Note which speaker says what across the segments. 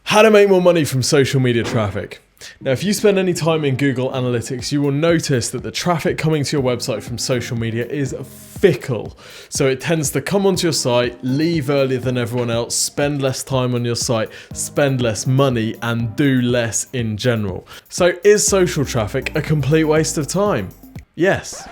Speaker 1: How to make more money from social media traffic. Now, if you spend any time in Google Analytics, you will notice that the traffic coming to your website from social media is fickle. So it tends to come onto your site, leave earlier than everyone else, spend less time on your site, spend less money, and do less in general. So is social traffic a complete waste of time? Yes.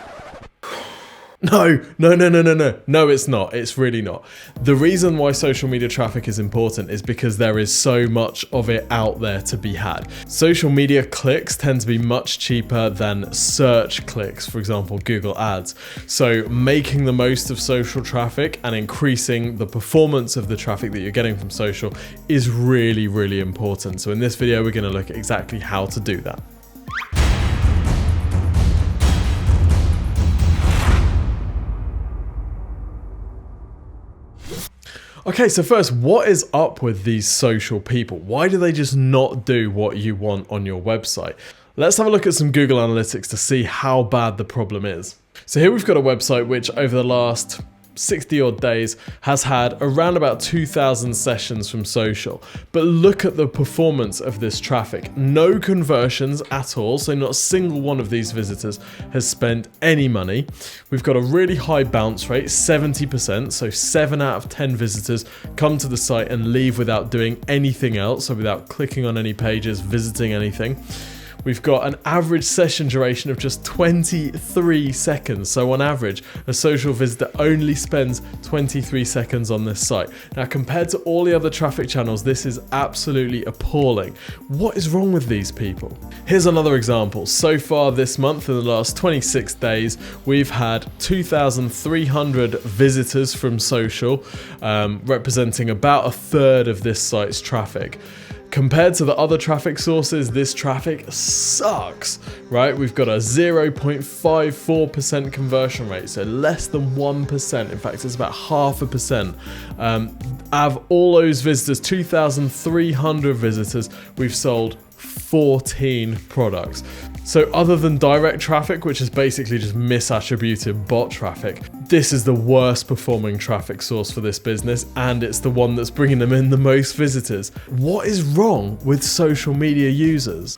Speaker 1: No, it's not. It's really not. The reason why social media traffic is important is because there is so much of it out there to be had. Social media clicks tend to be much cheaper than search clicks, for example, Google Ads. So making the most of social traffic and increasing the performance of the traffic that you're getting from social is really, really important. So in this video, we're going to look at exactly how to do that. Okay, so first, what is up with these social people? Why do they just not do what you want on your website? Let's have a look at some Google Analytics to see how bad the problem is. So here we've got a website which over the last 60 odd days has had around about 2,000 sessions from social. But look at the performance of this traffic. No conversions at all, so not a single one of these visitors has spent any money. We've got a really high bounce rate, 70%, so 7 out of 10 visitors come to the site and leave without doing anything else, so without clicking on any pages, visiting anything. We've got an average session duration of just 23 seconds. So on average, a social visitor only spends 23 seconds on this site. Now, compared to all the other traffic channels, this is absolutely appalling. What is wrong with these people? Here's another example. So far this month, in the last 26 days, we've had 2,300 visitors from social, representing about a third of this site's traffic. Compared to the other traffic sources, this traffic sucks, right? We've got a 0.54% conversion rate, so less than 1%. In fact, it's about 0.5%. Out of all those visitors, 2,300 visitors, we've sold 14 products. So other than direct traffic, which is basically just misattributed bot traffic, this is the worst performing traffic source for this business, and it's the one that's bringing them in the most visitors. What is wrong with social media users?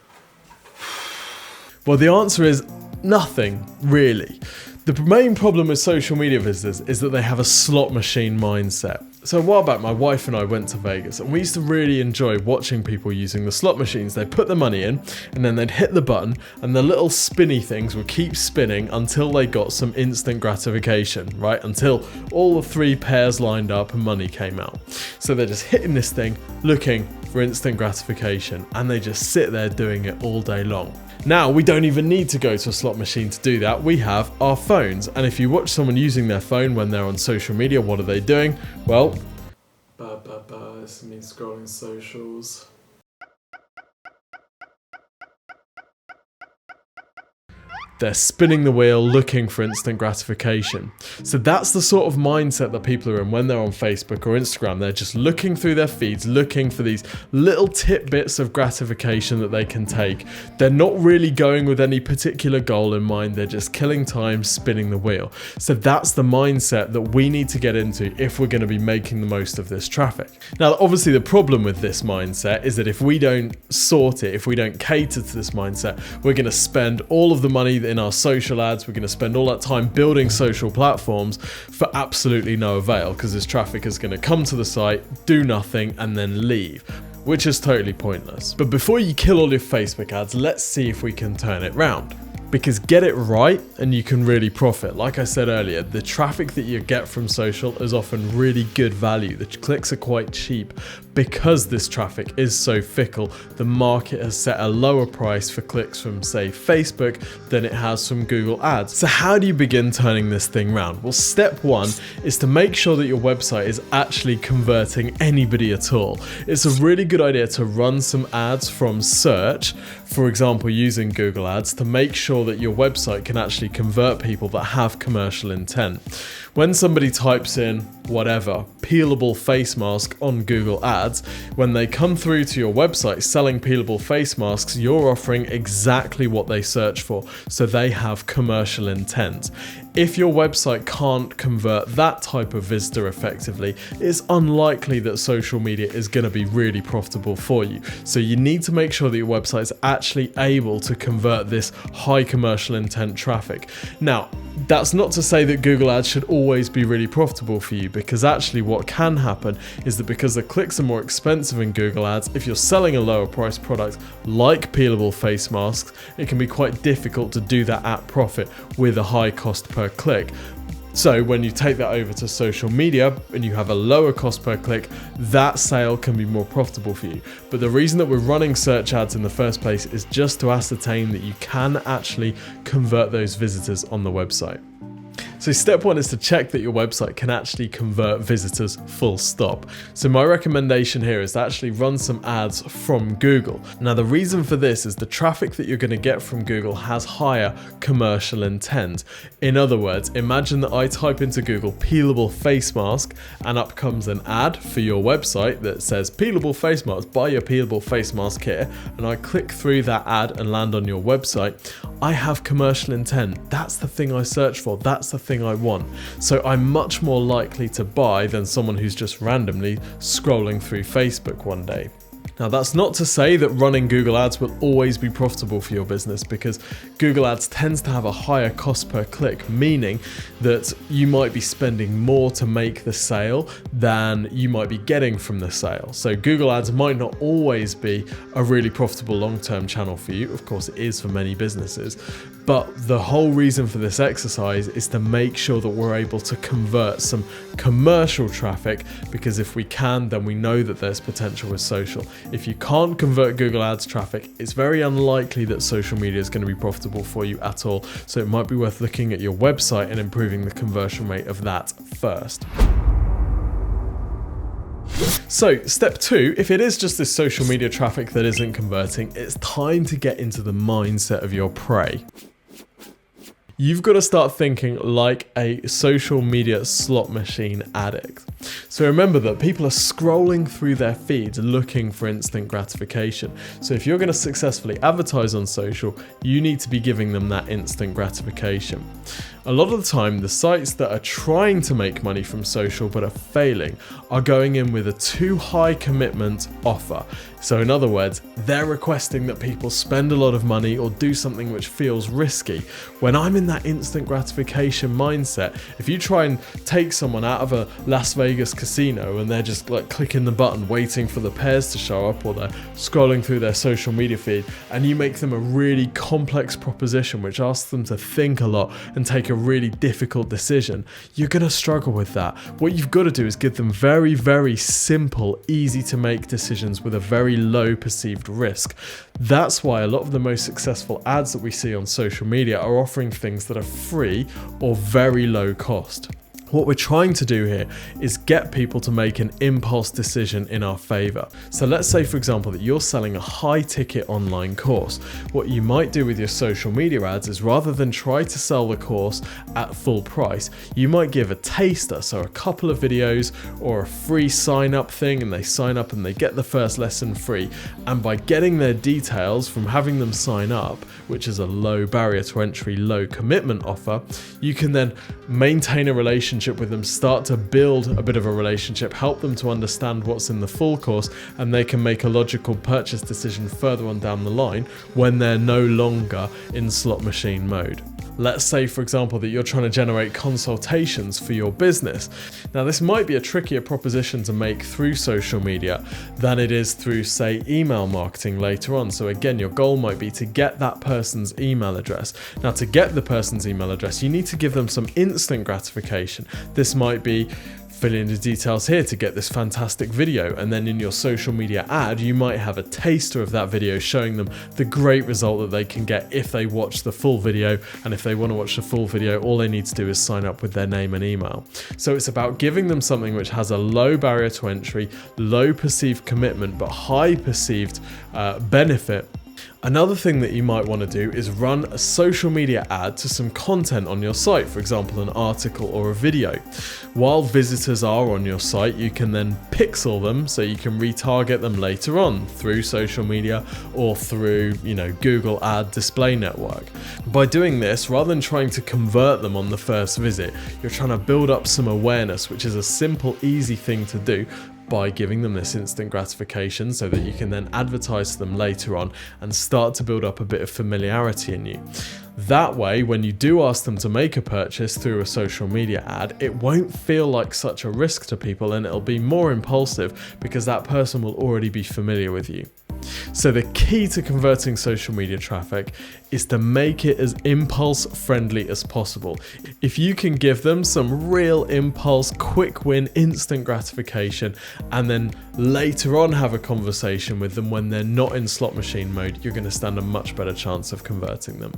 Speaker 1: Well, the answer is nothing, really. The main problem with social media visitors is that they have a slot machine mindset. So a while back, my wife and I went to Vegas, and we used to really enjoy watching people using the slot machines. They'd put the money in, and then they'd hit the button, and the little spinny things would keep spinning until they got some instant gratification, right? Until all the 3 pairs lined up and money came out. So they're just hitting this thing, looking for instant gratification, and they just sit there doing it all day long. Now, we don't even need to go to a slot machine to do that. We have our phones. And if you watch someone using their phone when they're on social media, what are they doing? Well, this is me scrolling socials. They're spinning the wheel looking for instant gratification. So that's the sort of mindset that people are in when they're on Facebook or Instagram. They're just looking through their feeds, looking for these little tidbits of gratification that they can take. They're not really going with any particular goal in mind. They're just killing time, spinning the wheel. So that's the mindset that we need to get into if we're going to be making the most of this traffic. Now, obviously the problem with this mindset is that if we don't sort it, if we don't cater to this mindset, we're going to spend all of the money in our social ads, we're going to spend all that time building social platforms for absolutely no avail, because this traffic is going to come to the site, do nothing, and then leave, which is totally pointless. But before you kill all your Facebook ads, let's see if we can turn it round. Because get it right and you can really profit. Like I said earlier, the traffic that you get from social is often really good value. The clicks are quite cheap. Because this traffic is so fickle, the market has set a lower price for clicks from, say, Facebook than it has from Google Ads. So how do you begin turning this thing around? Well, step 1 is to make sure that your website is actually converting anybody at all. It's a really good idea to run some ads from search, for example, using Google Ads, to make sure that your website can actually convert people that have commercial intent. When somebody types in whatever, peelable face mask on Google Ads, when they come through to your website selling peelable face masks, you're offering exactly what they search for, so they have commercial intent. If your website can't convert that type of visitor effectively, it's unlikely that social media is going to be really profitable for you. So you need to make sure that your website is actually able to convert this high commercial intent traffic. Now, that's not to say that Google Ads should always be really profitable for you, because actually what can happen is that because the clicks are more expensive in Google Ads, if you're selling a lower price product like peelable face masks, it can be quite difficult to do that at profit with a high cost per click. So when you take that over to social media and you have a lower cost per click, that sale can be more profitable for you. But the reason that we're running search ads in the first place is just to ascertain that you can actually convert those visitors on the website. So step one is to check that your website can actually convert visitors, full stop. So my recommendation here is to actually run some ads from Google. Now the reason for this is the traffic that you're going to get from Google has higher commercial intent. In other words, imagine that I type into Google peelable face mask and up comes an ad for your website that says peelable face mask, buy your peelable face mask here, and I click through that ad and land on your website. I have commercial intent. That's the thing I search for. That's the thing I want. So I'm much more likely to buy than someone who's just randomly scrolling through Facebook one day. Now that's not to say that running Google Ads will always be profitable for your business, because Google Ads tends to have a higher cost per click, meaning that you might be spending more to make the sale than you might be getting from the sale. So Google Ads might not always be a really profitable long-term channel for you. Of course it is for many businesses, but the whole reason for this exercise is to make sure that we're able to convert some commercial traffic, because if we can, then we know that there's potential with social. If you can't convert Google Ads traffic, it's very unlikely that social media is going to be profitable for you at all. So it might be worth looking at your website and improving the conversion rate of that first. So step two, if it is just this social media traffic that isn't converting, it's time to get into the mindset of your prey. You've got to start thinking like a social media slot machine addict. So remember that people are scrolling through their feeds looking for instant gratification. So if you're going to successfully advertise on social, you need to be giving them that instant gratification. A lot of the time, the sites that are trying to make money from social but are failing are going in with a too high commitment offer. So in other words, they're requesting that people spend a lot of money or do something which feels risky. When I'm in that instant gratification mindset, if you try and take someone out of a Las Vegas casino and they're just like clicking the button waiting for the pairs to show up, or they're scrolling through their social media feed, and you make them a really complex proposition which asks them to think a lot and take a really difficult decision, you're going to struggle with that. What you've got to do is give them very, very simple, easy to make decisions with a very low perceived risk. That's why a lot of the most successful ads that we see on social media are offering things that are free or very low cost. What we're trying to do here is get people to make an impulse decision in our favor. So let's say, for example, that you're selling a high ticket online course. What you might do with your social media ads is, rather than try to sell the course at full price, you might give a taster, so a couple of videos or a free sign up thing, and they sign up and they get the first lesson free. And by getting their details from having them sign up, which is a low barrier to entry, low commitment offer, you can then maintain a relationship with them, start to build a bit of a relationship, help them to understand what's in the full course, and they can make a logical purchase decision further on down the line when they're no longer in slot machine mode. Let's say, for example, that you're trying to generate consultations for your business. Now, this might be a trickier proposition to make through social media than it is through, say, email marketing later on. So again, your goal might be to get that person's email address. Now, to get the person's email address, you need to give them some instant gratification. This might be fill in the details here to get this fantastic video, and then in your social media ad you might have a taster of that video showing them the great result that they can get if they watch the full video. And if they want to watch the full video, all they need to do is sign up with their name and email. So it's about giving them something which has a low barrier to entry, low perceived commitment, but high perceived benefit. Another thing that you might want to do is run a social media ad to some content on your site, for example, an article or a video. While visitors are on your site, you can then pixel them so you can retarget them later on through social media or through, Google Ad Display Network. By doing this, rather than trying to convert them on the first visit, you're trying to build up some awareness, which is a simple, easy thing to do by giving them this instant gratification so that you can then advertise to them later on and start to build up a bit of familiarity in you. That way, when you do ask them to make a purchase through a social media ad, it won't feel like such a risk to people and it'll be more impulsive because that person will already be familiar with you. So the key to converting social media traffic is to make it as impulse friendly as possible. If you can give them some real impulse, quick win, instant gratification, and then later on have a conversation with them when they're not in slot machine mode, you're going to stand a much better chance of converting them.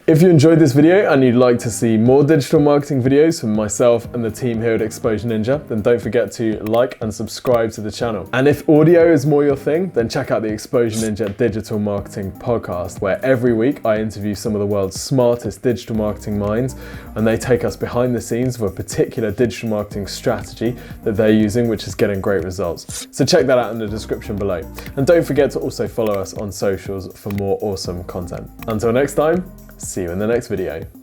Speaker 1: If you enjoyed this video and you'd like to see more digital marketing videos from myself and the team here at Exposure Ninja, then don't forget to like and subscribe to the channel. And if audio is more your thing, then check out the Exposure Ninja Digital Marketing Podcast, where every week I interview some of the world's smartest digital marketing minds, and they take us behind the scenes of a particular digital marketing strategy that they're using, which is getting great results. So check that out in the description below. And don't forget to also follow us on socials for more awesome content. Until next time, see you in the next video.